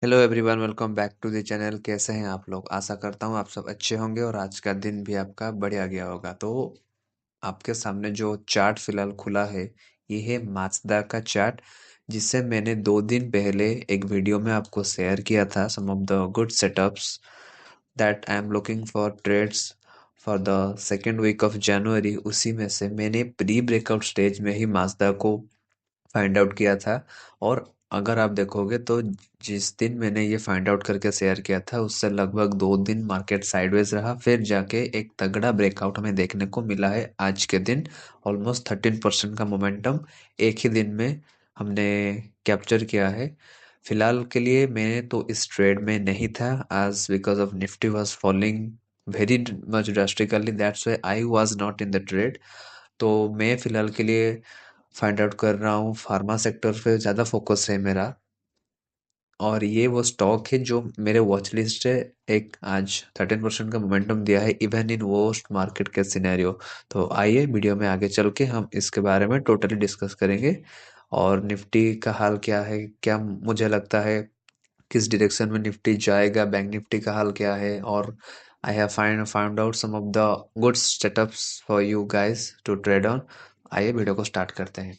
Hello everyone, welcome back to the channel. कैसे हैं आप लोग? आशा करता हूँ आप सब अच्छे होंगे और आज का दिन भी आपका बढ़िया गया होगा। तो आपके सामने जो चार्ट फिलहाल खुला है, ये है मात्सुदा का चार्ट, जिसे मैंने 2 दिन पहले एक वीडियो में आपको शेयर किया था। Some of the good setups that I am looking for trades for the second week of January. उसी में से मैंने प्री ब्रेकआउट स्टेज में ही मात्सुदा को फाइंड आउट किया था। और अगर आप देखोगे तो जिस दिन मैंने ये फाइंड आउट करके शेयर किया था, उससे लगभग 2 दिन मार्केट साइडवेज रहा, फिर जाके एक तगड़ा ब्रेकआउट हमें देखने को मिला है आज के दिन। ऑलमोस्ट 13% का मोमेंटम एक ही दिन में हमने कैप्चर किया है। फिलहाल के लिए मैं तो इस ट्रेड में नहीं था, आज because of Nifty was falling very much drastically, that's why I was not in the trade. तो मैं फिलहाल के लिए फाइंड आउट कर रहा हूँ, फार्मा सेक्टर पे ज़्यादा फोकस है मेरा। और ये वो स्टॉक है जो मेरे वॉच लिस्ट है। एक आज 13% का मोमेंटम दिया है इवन इन वर्स्ट मार्केट के सिनेरियो। तो आइए वीडियो में आगे चल के हम इसके बारे में टोटली डिस्कस करेंगे। और निफ्टी का हाल क्या है, क्या मुझे लगता है किस डायरेक्शन में निफ्टी जाएगा, बैंक निफ्टी का हाल क्या है, और I have found out some of the good setups for you guys to trade on. आइए वीडियो को स्टार्ट करते हैं।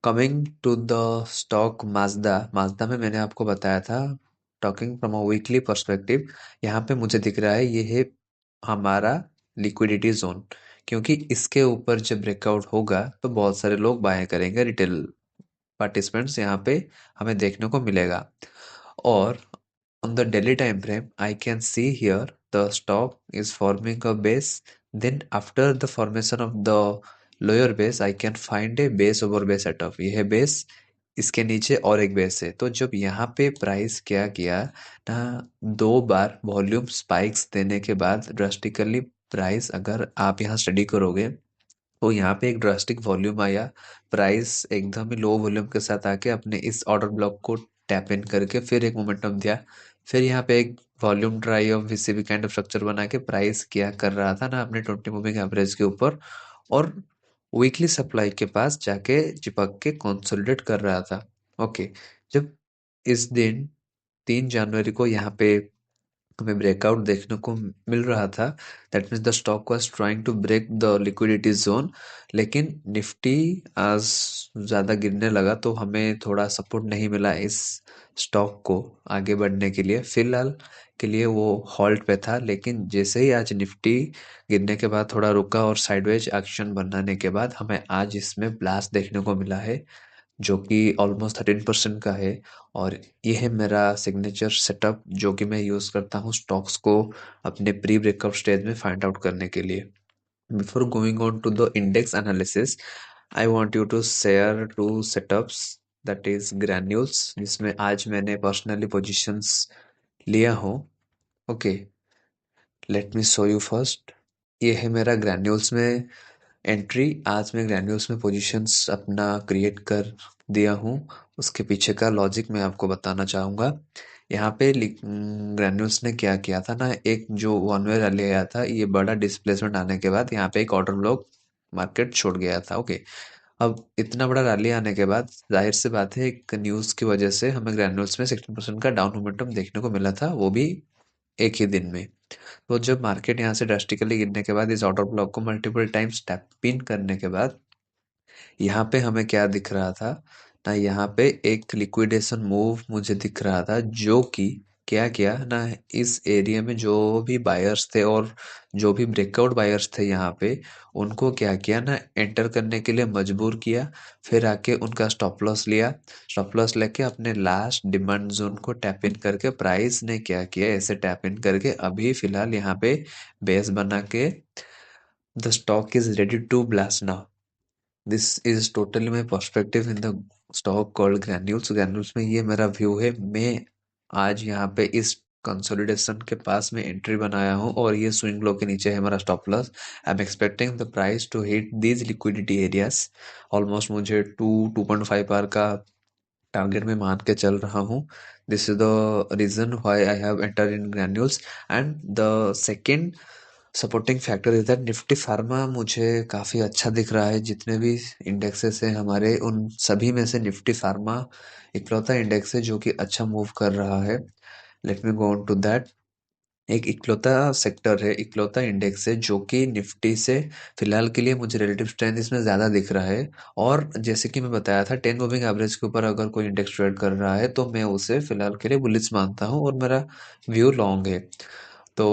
Coming to the stock Mazda, Mazda में मैंने आपको बताया था, talking from a weekly perspective, यहाँ पे मुझे दिख रहा है ये है हमारा लिक्विडिटी जोन। क्योंकि इसके ऊपर जब ब्रेकआउट होगा तो बहुत सारे लोग बाय करेंगे, रिटेल पार्टिसिपेंट्स यहाँ पे हमें देखने को मिलेगा। और on the daily time frame, I can see here the stock is forming a base. Then after the formation of the lower base, I can find a base over base setup. ये है base, इसके नीचे और एक base है। तो जब यहाँ पे प्राइस क्या किया ना, 2 बार वॉल्यूम स्पाइक्स देने के बाद ड्रास्टिकली प्राइस, अगर आप यहाँ स्टडी करोगे तो यहाँ पे एक ड्रास्टिक वॉल्यूम आया, प्राइस एकदम ही लो वॉल्यूम के साथ आके अपने इस ऑर्डर ब्लॉक को टैप इन करके फिर एक मोमेंटम दिया। फिर यहाँ पे एक volume dry of VCB kind of structure बना के प्राइस क्या कर रहा था ना, अपने 20 मूविंग एवरेज के ऊपर और वीकली सप्लाई के पास जाके चिपक के कंसोलिडेट कर रहा था। ओके, जब इस दिन 3 जनवरी को यहाँ पे हमें ब्रेकआउट देखने को मिल रहा था, that means the stock was trying to break the liquidity zone. लेकिन निफ्टी आज ज़्यादा गिरने लगा तो हमें थोड़ा सपोर्ट नहीं मिला इस स्टॉक को आगे बढ़ने के लिए। फिलहाल के लिए वो हॉल्ट पे था, लेकिन जैसे ही आज निफ्टी गिरने के बाद थोड़ा रुका और साइडवेज एक्शन बनाने के बाद हमें आज इसमें ब्लास्ट देखने को मिला है, जो कि ऑलमोस्ट 13% का है। और ये है मेरा सिग्नेचर सेटअप जो कि मैं यूज़ करता हूँ स्टॉक्स को अपने प्री ब्रेकआउट स्टेज में फाइंड आउट करने के लिए। Before going on to the index analysis, I want you to share 2 setups, that is Granules, जिसमें आज मैंने पर्सनली पोजीशंस लिया हूँ। Okay, let me show you first. ये है मेरा ग्रैन्यूल्स में एंट्री। आज मैं ग्रैन्यूल्स में पोजीशंस अपना क्रिएट कर दिया हूँ। उसके पीछे का लॉजिक मैं आपको बताना चाहूँगा। यहाँ पे ग्रैन्यूल्स ने क्या किया था ना, एक जो वन वे रैली आया था, ये बड़ा डिस्प्लेसमेंट आने के बाद यहाँ पे एक ऑर्डर ब्लॉक मार्केट छोड़ गया था। ओके, अब इतना बड़ा रैली आने के बाद जाहिर सी बात है एक न्यूज़ की वजह से हमें ग्रैन्यूल्स में 16% का डाउन मोमेंटम देखने को मिला था, वो भी एक ही दिन में। तो जब मार्केट यहाँ से ड्रास्टिकली गिरने के बाद इस ऑर्डर ब्लॉक को मल्टीपल टाइम्स टैप इन करने के बाद यहाँ पे हमें क्या दिख रहा था ना, यहाँ पे एक लिक्विडेशन मूव मुझे दिख रहा था, जो कि क्या किया ना, इस एरिया में जो भी बायर्स थे और जो भी ब्रेकआउट बायर्स थे यहाँ पे, उनको क्या किया ना, एंटर करने के लिए मजबूर किया। फिर आके उनका स्टॉप लॉस लिया, स्टॉप लॉस लेके अपने लास्ट डिमांड जोन को टैप इन करके प्राइस ने क्या किया, ऐसे टैप इन करके अभी फिलहाल यहाँ पे बेस बना के the stock is ready to blast now. This is totally my perspective in the stock called Granules. Granules में ये मेरा व्यू है। मैं आज यहाँ पे इस कंसोलिडेशन के पास में एंट्री बनाया हूँ और ये स्विंग लो के नीचे है हमारा stop loss. I am expecting the price to hit these liquidity areas. Almost मुझे 2.5 आर का टारगेट में मान के चल रहा हूँ। This is the reason why I have enter in Granules. And the second supporting factor is that Nifty pharma मुझे काफ़ी अच्छा दिख रहा है। जितने भी इंडेक्सेस हैं हमारे, उन सभी में से निफ्टी फार्मा इकलौता इंडेक्स है जो कि अच्छा मूव कर रहा है। Let me go on to that. एक इकलौता सेक्टर है, इकलौता इंडेक्स है जो कि निफ्टी से फिलहाल के लिए मुझे रिलेटिव स्ट्रेंथ इसमें ज़्यादा दिख रहा है। और जैसे कि मैं बताया था, 10 मूविंग एवरेज के ऊपर अगर कोई इंडेक्स ट्रेड कर रहा है तो मैं उसे फिलहाल के लिए बुलिश मानता हूँ और मेरा व्यू लॉन्ग है। तो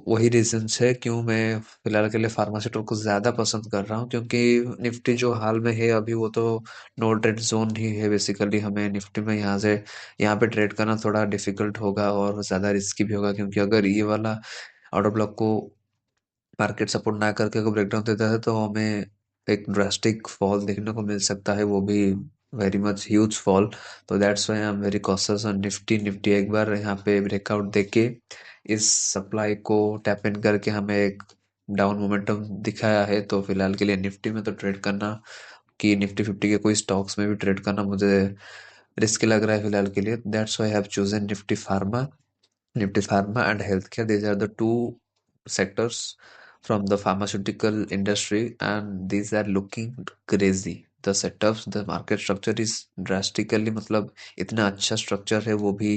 वही रीजंस है क्यों मैं फिलहाल के लिए फार्मास्यूटिकल को ज़्यादा पसंद कर रहा हूँ, क्योंकि निफ्टी जो हाल में है अभी वो तो नो ट्रेड जोन ही है बेसिकली। हमें निफ्टी में यहाँ पे ट्रेड करना थोड़ा डिफिकल्ट होगा और ज़्यादा रिस्की भी होगा, क्योंकि अगर ये वाला ऑर्डर ब्लॉक को मार्केट सपोर्ट ना करके अगर ब्रेकडाउन देता है तो हमें एक ड्रास्टिक फॉल देखने को मिल सकता है, वो भी वेरी मच ह्यूज फॉल। तो that's why I am very cautious on Nifty. Nifty एक बार यहाँ पे ब्रेकआउट देके इस सप्लाई को टैप इन करके हमें एक डाउन मोमेंटम दिखाया है, तो फिलहाल के लिए निफ्टी में तो ट्रेड करना, कि निफ्टी 50 के कोई स्टॉक्स में भी ट्रेड करना मुझे रिस्क लग रहा है फिलहाल के लिए। That's why I have chosen Nifty pharma. Nifty Pharma and Healthcare, these are the two sectors from the pharmaceutical industry, and these are looking crazy. The setups, the market structure is drastically, मतलब इतना अच्छा structure है वो भी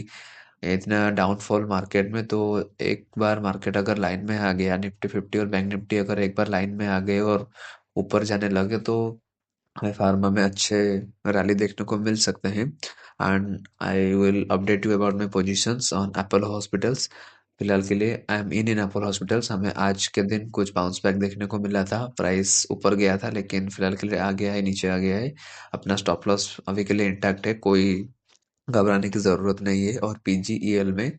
इतना downfall market में। तो एक बार मार्केट अगर लाइन में आ गया, निफ्टी 50 और बैंक निफ्टी अगर एक बार लाइन में आ गए और ऊपर जाने लगे, तो हमें फार्मा में अच्छे रैली देखने को मिल सकते हैं। And I will update you about my positions on Apple hospitals. फिलहाल के लिए I M in Apple hospitals. हमें आज के दिन कुछ बाउंस बैक देखने को मिला था, प्राइस ऊपर गया था, लेकिन फिलहाल के लिए आ गया है, नीचे आ गया है। अपना स्टॉप लॉस अभी के लिए इंटैक्ट है, कोई घबराने की ज़रूरत नहीं है। और पीजीईएल में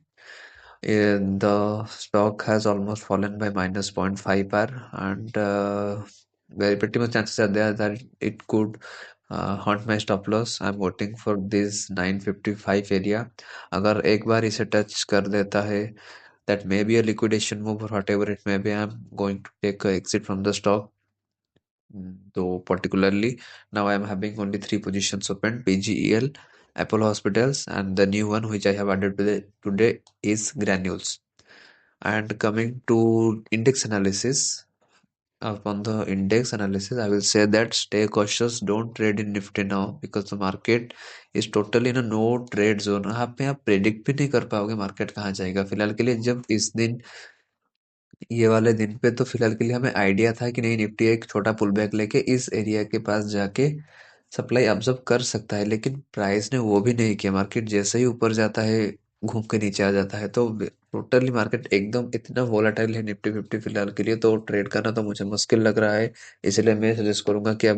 the stock has almost fallen by minus 0.5 par, and very pretty much chances are there that it could haunt my stop loss. I'm waiting for this 955 area. अगर एक बार इसे टच कर देता है, that may be a liquidation move or whatever it may be, I'm going to take a exit from the stock. So particularly now I am having only three positions open: PGEL, Apollo Hospitals, and the new one which I have added today is Granules. And coming to index analysis, upon the index analysis, I will say that stay cautious, don't trade in Nifty now because the market is totally in a no trade zone। आप में आप predict भी नहीं कर पाओगे market कहाँ जाएगा फिलहाल के लिए। जब इस दिन ये वाले दिन पे तो फिलहाल के लिए हमें आइडिया था कि नहीं, निफ्टी एक छोटा पुल बैक लेके इस एरिया के पास जाके सप्लाई ऑब्जर्व कर सकता है, लेकिन प्राइस ने वो भी नहीं किया। मार्केट जैसे ही ऊपर जाता है घूम के नीचे आ जाता है। तो टोटली मार्केट एकदम इतना वोलाटाइल है निफ्टी 50 फिलहाल के लिए, तो ट्रेड करना तो मुझे मुश्किल लग रहा है। इसलिए मैं सजेस्ट करूंगा कि आप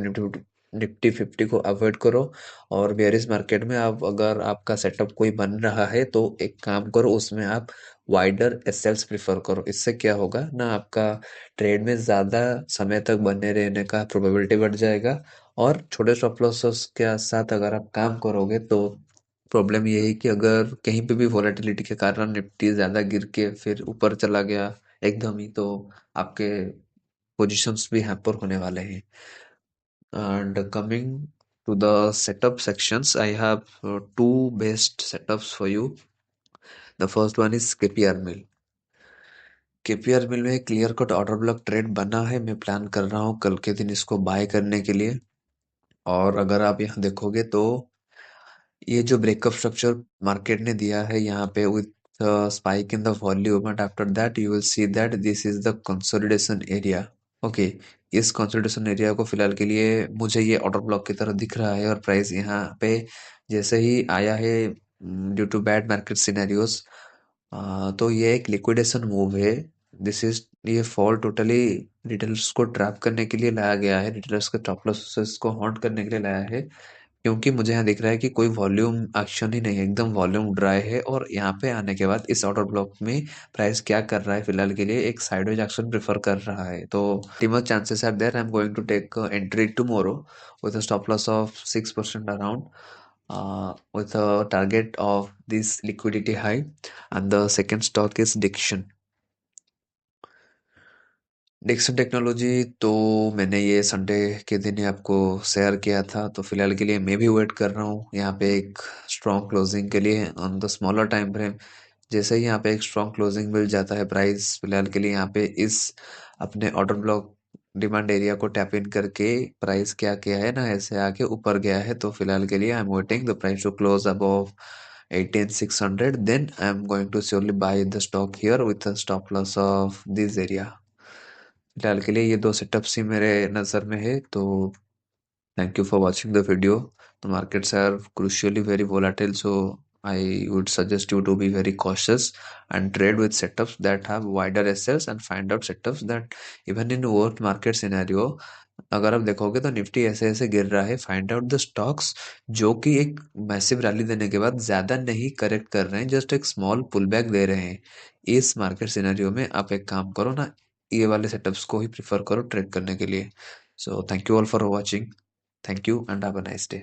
निफ्टी 50 को अवॉइड करो। और बेयरिश मार्केट में आप, अगर आपका सेटअप कोई बन रहा है तो एक काम करो, उसमें आप वाइडर एसएल्स प्रिफर करो। इससे क्या होगा ना, आपका ट्रेड में ज़्यादा समय तक बने रहने का प्रोबेबिलिटी बढ़ जाएगा। और छोटे स्टॉप लॉसेस के साथ अगर आप काम करोगे तो प्रॉब्लम ये है कि अगर कहीं पे भी वॉलेटिलिटी के कारण निफ्टी ज़्यादा गिर के फिर ऊपर चला गया एकदम ही, तो आपके पोजीशंस भी हैम्पर होने वाले हैं। And coming to the setup sections, I have two best setups for you. The first one is KPR mill. KPR mill में clear cut order block trade बना है। मैं प्लान कर रहा हूँ कल के दिन इसको बाय करने के लिए। और अगर आप यहाँ देखोगे तो ये जो ब्रेकअप स्ट्रक्चर मार्केट ने दिया है यहाँ पे with spike in the volume, and after that you will see that this is the consolidation area. Okay, इस कंसोलिडेशन एरिया को फिलहाल के लिए मुझे ये ऑर्डर ब्लॉक की तरह दिख रहा है। और प्राइस यहाँ पे जैसे ही आया है due to bad market scenarios, तो ये एक लिक्विडेशन मूव है। दिस इज ये फॉल टोटली रिटेलर्स को ट्रैप करने के लिए लाया गया है, रिटेलर्स के स्टॉप लॉसेस को हॉन्ट करने के लिए लाया है। क्योंकि मुझे यहाँ दिख रहा है कि कोई वॉल्यूम एक्शन ही नहीं है, एकदम वॉल्यूम ड्राई है। और यहाँ पे आने के बाद इस ऑर्डर ब्लॉक में प्राइस क्या कर रहा है, फिलहाल के लिए एक साइडवेज एक्शन प्रेफर कर रहा है। तो much chances are there I am going to take entry tomorrow with a stop loss of 6% around, with a target of this liquidity high. And the second stock is Diction. Dixon technology तो मैंने ये Sunday के दिन ही आपको share किया था, तो फिलहाल के लिए मैं भी वेट कर रहा हूँ यहाँ पे एक स्ट्रॉन्ग क्लोजिंग के लिए on the smaller time frame. जैसे ही यहाँ पे एक स्ट्रॉन्ग क्लोजिंग मिल जाता है, प्राइस फिलहाल के लिए यहाँ पे इस अपने ऑर्डर ब्लॉक डिमांड एरिया को टैप इन करके प्राइस क्या किया है ना, ऐसे आके ऊपर गया है। तो फिलहाल के लिए I am waiting the price to close above 18,600, then I'm going to surely buy the stock here with a stop loss of this area। फिलहाल के लिए ये दो सेटअप्स ही मेरे नज़र में है। तो thank you for watching the video। The markets are crucially very volatile, so I would suggest you to be very cautious and trade with setups that have wider SLs and find out setups that even in worst market scenario, अगर आप देखोगे तो Nifty ऐसे ऐसे गिर रहा है, find out the stocks जो कि एक मैसिव रैली देने के बाद ज्यादा नहीं करेक्ट कर रहे हैं, जस्ट एक स्मॉल पुल बैक दे रहे हैं। इस मार्केट सिनेरियो में आप एक काम करो ना, ये वाले सेटअप्स को ही प्रिफर करो ट्रेड करने के लिए। So thank you all for watching. Thank you and have a nice day।